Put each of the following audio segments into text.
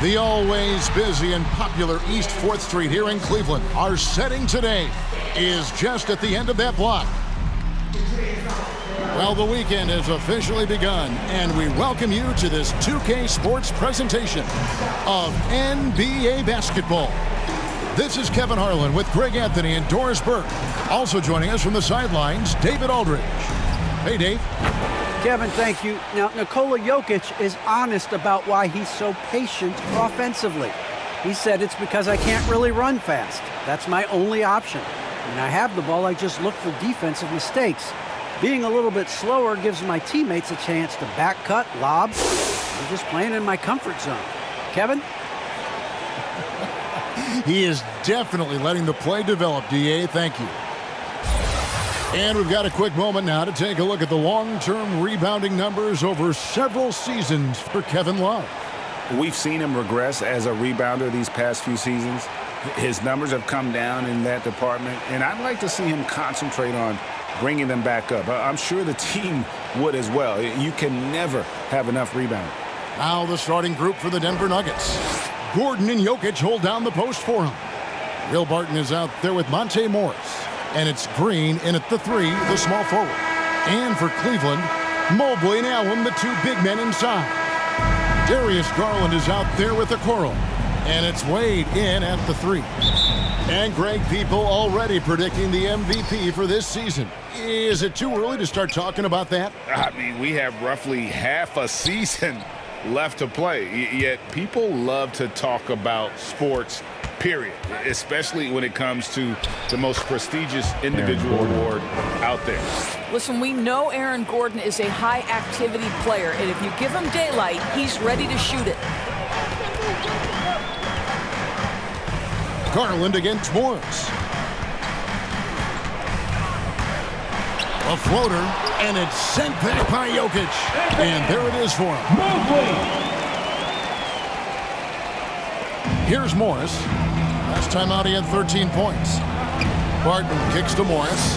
The always busy and popular East 4th Street here in Cleveland. Our setting today is just at the end of that block. Well, the weekend has officially begun, and we welcome you to this 2K Sports presentation of NBA basketball. This is Kevin Harlan with Greg Anthony and Doris Burke. Also joining us from the sidelines, David Aldridge. Hey, Dave. Kevin, thank you. Now, Nikola Jokic is honest about why he's so patient offensively. He said it's because I can't really run fast. That's my only option. When I have the ball, I just look for defensive mistakes. Being a little bit slower gives my teammates a chance to back cut, lob. I'm just playing in my comfort zone. Kevin? He is definitely letting the play develop, DA. Thank you. And we've got a quick moment now to take a look at the long-term rebounding numbers over several seasons for Kevin Love. We've seen him regress as a rebounder these past few seasons. His numbers have come down in that department, and I'd like to see him concentrate on bringing them back up. I'm sure the team would as well. You can never have enough rebounding. Now the starting group for the Denver Nuggets. Gordon and Jokic hold down the post for him. Will Barton is out there with Monte Morris. And it's Green in at the 3, the small forward. And for Cleveland, Mobley and Allen, the two big men inside. Darius Garland is out there with the Coral. And it's Wade in at the 3. And Greg, people already predicting the MVP for this season. Is it too early to start talking about that? I mean, we have roughly half a season left to play, yet people love to talk about sports, period, especially when it comes to the most prestigious individual award out there. Listen, we know Aaron Gordon is a high-activity player, and if you give him daylight, he's ready to shoot it. Garland against Morris. A floater, and it's sent back by Jokic. And there it is for him. Here's Morris. Last time out, he had 13 points. Barton kicks to Morris.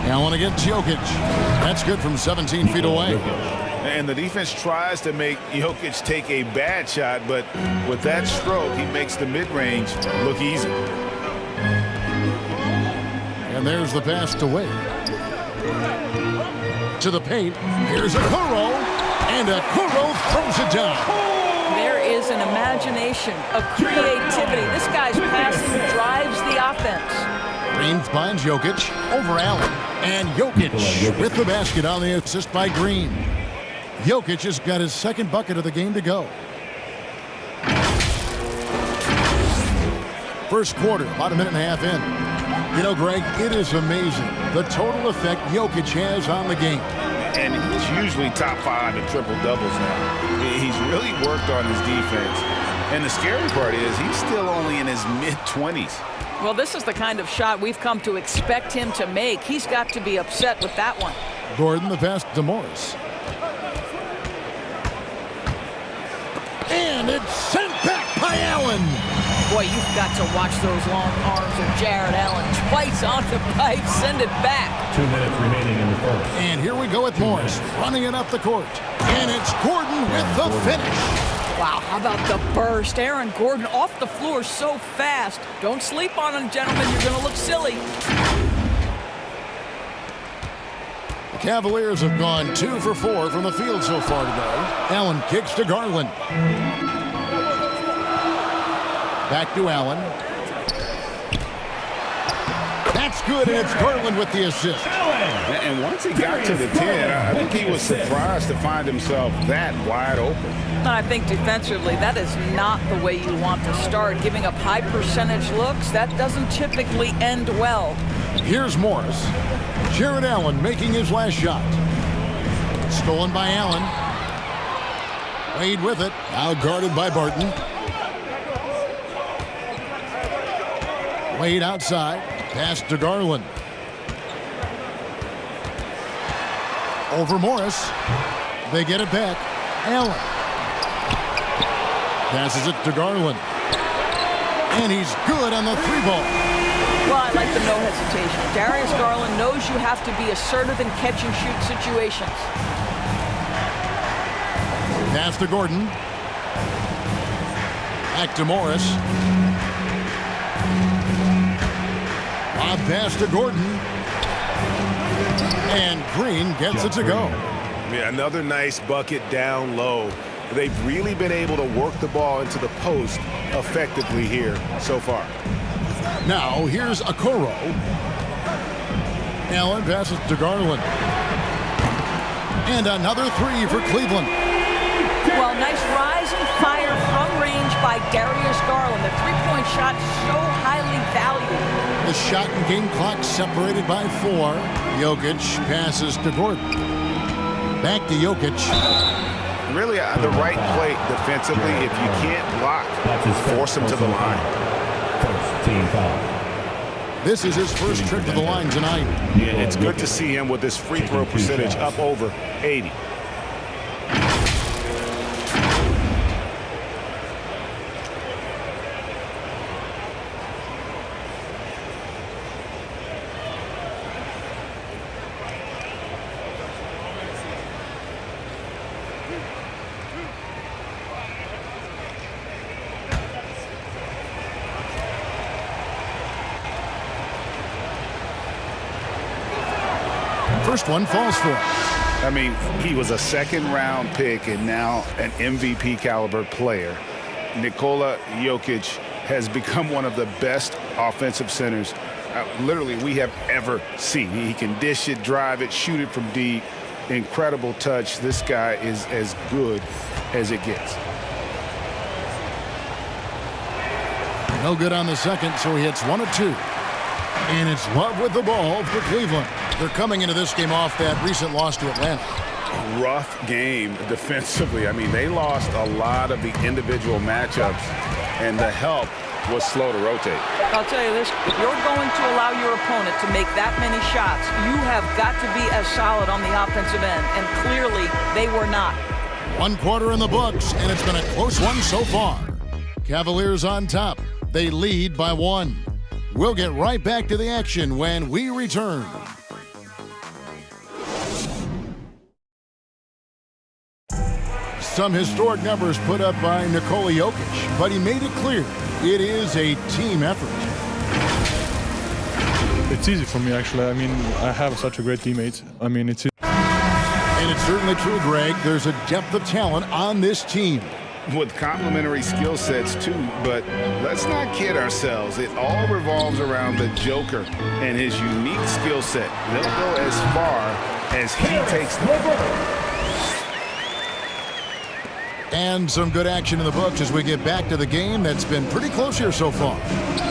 Allen against Jokic. That's good from 17 feet away. And the defense tries to make Jokic take a bad shot, but with that stroke, he makes the mid-range look easy. And there's the pass to Wade. To the paint. Here's Okoro. And Okoro throws it down. There is an imagination, a creativity. This guy's passing drives the offense. Green finds Jokic over Allen. And Jokic with the basket on the assist by Green. Jokic has got his second bucket of the game to go. First quarter, about a minute and a half in. You know, Greg, it is amazing the total effect Jokic has on the game. And he's usually top 5 in triple-doubles now. He's really worked on his defense. And the scary part is he's still only in his mid-20s. Well, this is the kind of shot we've come to expect him to make. He's got to be upset with that one. Gordon, the pass to Morris. And it's sent back by Allen. Boy, you've got to watch those long arms of Jared Allen. Twice on the pipe, send it back. 2 minutes remaining in the first. And here we go with Morris, running it up the court. And it's Gordon with the finish. Wow, how about the burst? Aaron Gordon off the floor so fast. Don't sleep on him, gentlemen. You're going to look silly. The Cavaliers have gone 2 for 4 from the field so far today. Allen kicks to Garland. Back to Allen. That's good, and it's Garland with the assist. And once he got to the 10, I think he was surprised to find himself that wide open. I think defensively, that is not the way you want to start. Giving up high percentage looks, that doesn't typically end well. Here's Morris. Jared Allen making his last shot. Stolen by Allen. Wade with it. Now guarded by Barton. Wade outside. Pass to Garland. Over Morris. They get it back. Allen. Passes it to Garland. And he's good on the 3-ball. Well, I like the no hesitation. Darius Garland knows you have to be assertive in catch-and-shoot situations. Pass to Gordon. Back to Morris. Lob pass to Gordon. And Green gets it to go. Yeah, another nice bucket down low. They've really been able to work the ball into the post effectively here so far. Now here's Okoro. Allen passes to Garland. And another three for Cleveland. Well, nice rise and fire from range by Darius Garland. The three-point shot so highly valued. The shot and game clock separated by 4. Jokic passes to Gordon. Back to Jokic. Really the right play defensively. If you can't block, force him to the line. First team foul. This is his first trip to the line tonight. Yeah, it's good to see him with his free throw percentage up over 80. First one falls for him. I mean, he was a second-round pick and now an MVP caliber player. Nikola Jokic has become one of the best offensive centers literally we have ever seen. He can dish it, drive it, shoot it from deep. Incredible touch. This guy is as good as it gets. No good on the second, so he hits 1 of 2. And it's Love with the ball for Cleveland. They're coming into this game off that recent loss to Atlanta. Rough game defensively. I mean, they lost a lot of the individual matchups, and the help was slow to rotate. I'll tell you this, if you're going to allow your opponent to make that many shots, you have got to be as solid on the offensive end, and clearly they were not. 1 quarter in the books, and it's been a close one so far. Cavaliers on top. They lead by 1. We'll get right back to the action when we return. Some historic numbers put up by Nikola Jokic, but he made it clear it is a team effort. It's easy for me, actually. I mean, I have such a great teammate. I mean, it's easy. And it's certainly true, Greg. There's a depth of talent on this team. With complementary skill sets, too, but let's not kid ourselves. It all revolves around the Joker and his unique skill set. They'll go as far as he takes them. And some good action in the books as we get back to the game that's been pretty close here so far.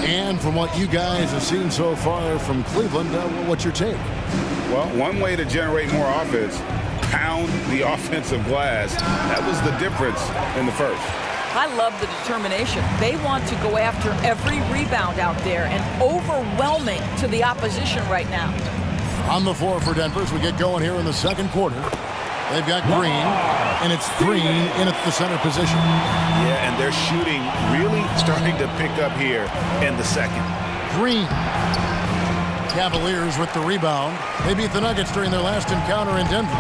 And from what you guys have seen so far from Cleveland, what's your take? Well, one way to generate more offense, pound the offensive glass. That was the difference in the first. I love the determination. They want to go after every rebound out there and overwhelming to the opposition right now. On the floor for Denver as we get going here in the second quarter. They've got Green, and it's Green in at the center position. Yeah, and they're shooting really starting to pick up here in the second. Green. Cavaliers with the rebound. They beat the Nuggets during their last encounter in Denver.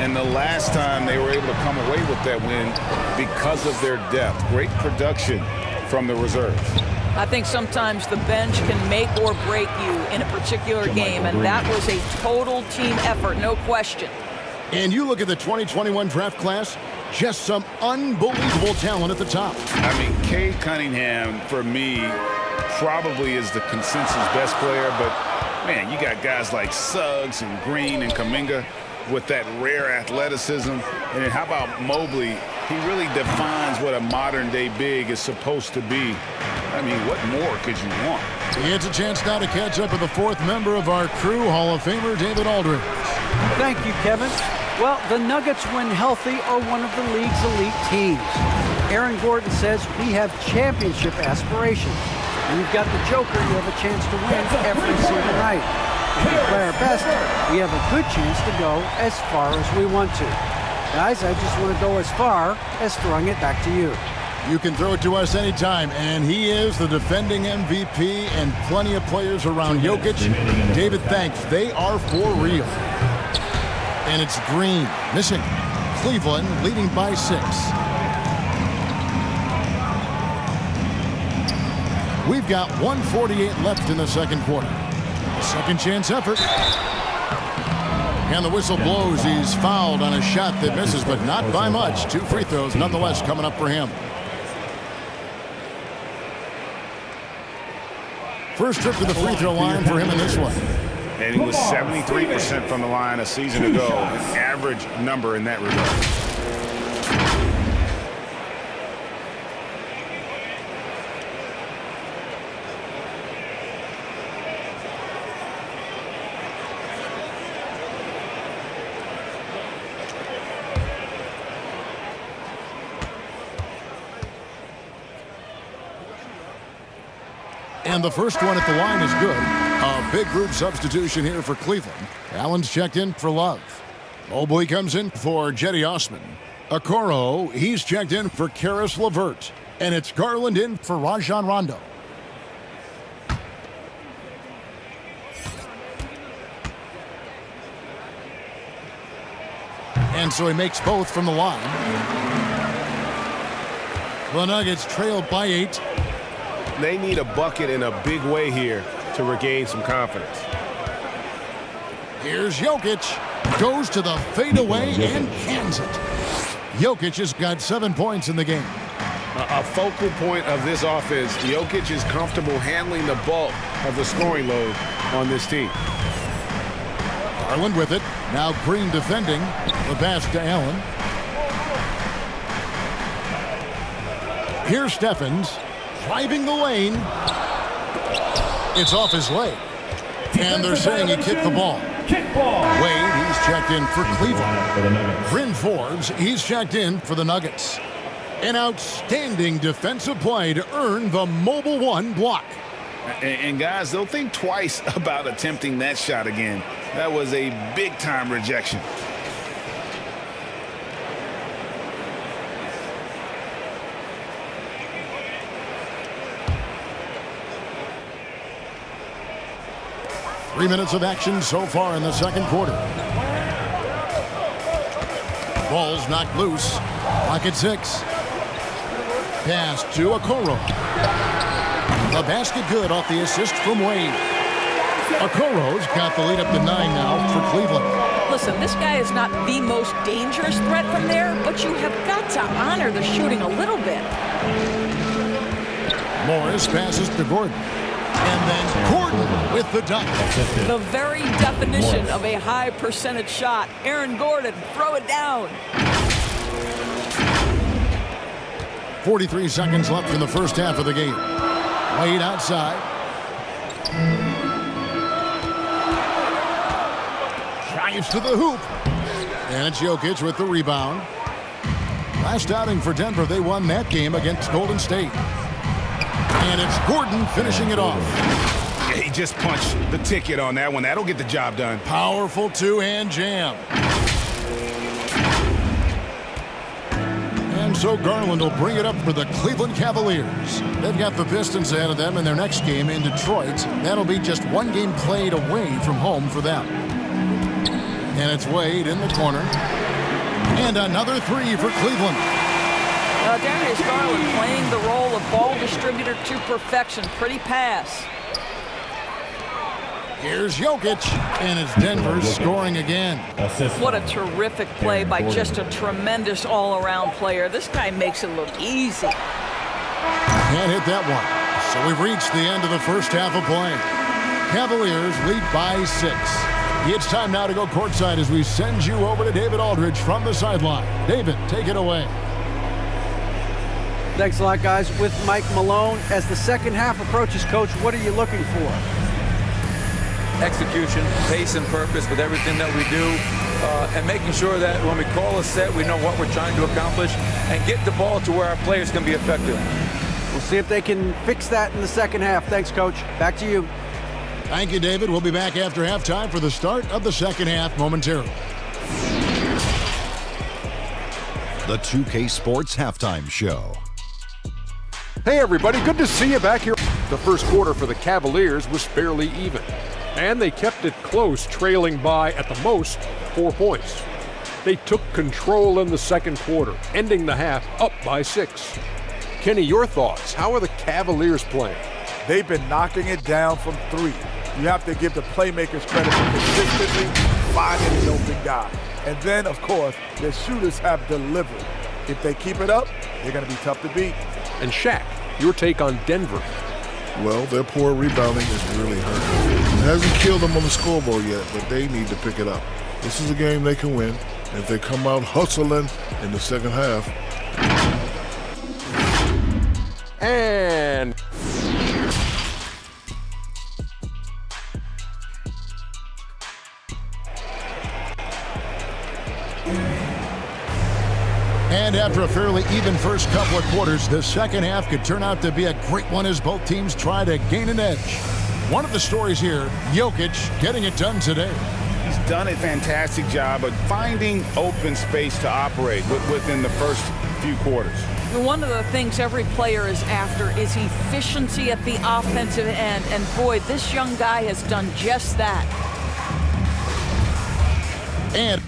And the last time they were able to come away with that win because of their depth. Great production from the reserves. I think sometimes the bench can make or break you in a particular game, and that was a total team effort, no question. And you look at the 2021 draft class, just some unbelievable talent at the top. I mean, Cade Cunningham, for me, probably is the consensus best player, but, man, you got guys like Suggs and Green and Kuminga with that rare athleticism. And then how about Mobley? He really defines what a modern-day big is supposed to be. I mean, what more could you want? It's a chance now to catch up with the 4th member of our crew, Hall of Famer David Aldridge. Thank you, Kevin. Well, the Nuggets, when healthy, are one of the league's elite teams. Aaron Gordon says we have championship aspirations. When you've got the Joker, you have a chance to win every single night. If we play our best, we have a good chance to go as far as we want to. Guys, I just want to go as far as throwing it back to you. You can throw it to us anytime, and he is the defending MVP and plenty of players around Jokic. David, thanks. They are for real. And it's Green, missing. Cleveland leading by 6. We've got 1:48 left in the second quarter. Second chance effort. And the whistle blows. He's fouled on a shot that misses, but not by much. 2 free throws nonetheless coming up for him. First trip to the free throw line for him in this one. And he was 73% from the line a season ago. An average number in that regard. And the first one at the line is good. A big group substitution here for Cleveland. Allen's checked in for Love. Mobley comes in for Jetty Osman. Okoro, he's checked in for Karis LeVert. And it's Garland in for Rajon Rondo. And so he makes both from the line. The Nuggets trail by 8. They need a bucket in a big way here to regain some confidence. Here's Jokic. Goes to the fadeaway and cans it. Jokic has got 7 points in the game. A focal point of this offense, Jokic is comfortable handling the bulk of the scoring load on this team. Garland with it. Now Green defending. The pass to Allen. Here's Steffens. Driving the lane. It's off his leg. And they're saying he kicked the ball. Wade, he's checked in for Cleveland. Bryn Forbes, he's checked in for the Nuggets. An outstanding defensive play to earn the Mobile One block. And guys, they'll think twice about attempting that shot again. That was a big-time rejection. Three minutes of action so far in the second quarter. Ball's knocked loose. Clock at 6. Pass to Okoro. The basket good off the assist from Wade. Okoro's got the lead up to 9 now for Cleveland. Listen, this guy is not the most dangerous threat from there, but you have got to honor the shooting a little bit. Morris passes to Gordon. And then Gordon with the dunk. The very definition of a high percentage shot. Aaron Gordon, throw it down. 43 seconds left in the first half of the game. Wade outside. Drives to the hoop. And it's Jokic with the rebound. Last outing for Denver, they won that game against Golden State. And it's Gordon finishing it off. He just punched the ticket on that one. That'll get the job done. Powerful two-hand jam. And so Garland will bring it up for the Cleveland Cavaliers. They've got the Pistons ahead of them in their next game in Detroit. That'll be just one game played away from home for them. And it's Wade in the corner. And another three for Cleveland. Darius Garland playing the role of ball distributor to perfection. Pretty pass. Here's Jokic, and it's Denver scoring again. What a terrific play by just a tremendous all-around player. This guy makes it look easy. Can't hit that one. So we've reached the end of the first half of play. Cavaliers lead by 6. It's time now to go courtside as we send you over to David Aldridge from the sideline. David, take it away. Thanks a lot, guys. With Mike Malone, as the second half approaches, Coach, what are you looking for? Execution, pace and purpose with everything that we do, and making sure that when we call a set, we know what we're trying to accomplish and get the ball to where our players can be effective. We'll see if they can fix that in the second half. Thanks, Coach. Back to you. Thank you, David. We'll be back after halftime for the start of the second half momentarily. The 2K Sports Halftime Show. Hey everybody, good to see you back here. The first quarter for the Cavaliers was fairly even, and they kept it close, trailing by at the most 4 points. They took control in the second quarter, ending the half up by 6. Kenny, your thoughts? How are the Cavaliers playing? They've been knocking it down from 3. You have to give the playmakers credit for consistently finding an open guy. And then, of course, their shooters have delivered. If they keep it up, they're going to be tough to beat. And Shaq, your take on Denver? Well, their poor rebounding is really hurting. It hasn't killed them on the scoreboard yet, but they need to pick it up. This is a game they can win. If they come out hustling in the second half. And after a fairly even first couple of quarters, the second half could turn out to be a great one as both teams try to gain an edge. One of the stories here, Jokic getting it done today. He's done a fantastic job of finding open space to operate within the first few quarters. One of the things every player is after is efficiency at the offensive end, and boy, this young guy has done just that. And